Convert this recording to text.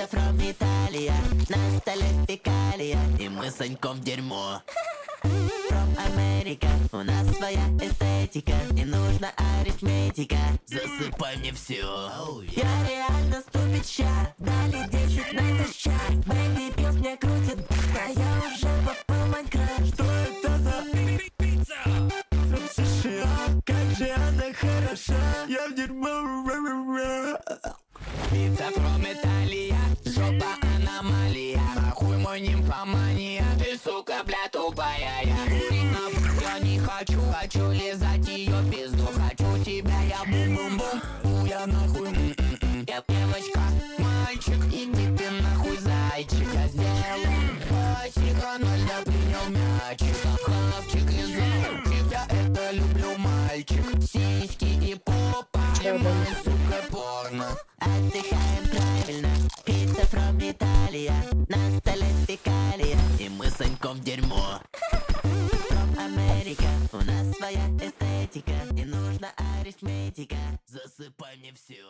From Italia, на столе фекалия, и мы с Саньком дерьмо. From America, у нас своя эстетика, и нужна арифметика. Засыпай мне все. Я реально ступит ща, дали 10 натощак. Бэйби Пилс мне крутит, а я уже попал в Майнкрафт. Что это за пицца? From США, как же она хороша. Я в дерьмо. Пицца from Italia, жопа аномалия. Нахуй мой нимфомания, ты, сука, бля, тупая. Я курить на я не хочу, хочу лизать ее пизду. Хочу тебя, я бум-бум-бум, я нахуй Я девочка, мальчик, иди ты нахуй, зайчик. Я сделал пасика, но я принял мячик. Хавчик и зайчик, я это люблю, мальчик. Сиськи и попа, и мой, сука, порно. Отдыхаем правильно, пицца from Italia, на столе фекалия, и мы с Саньком дерьмо. From America, у нас своя эстетика, и нужна арифметика. Засыпай мне все.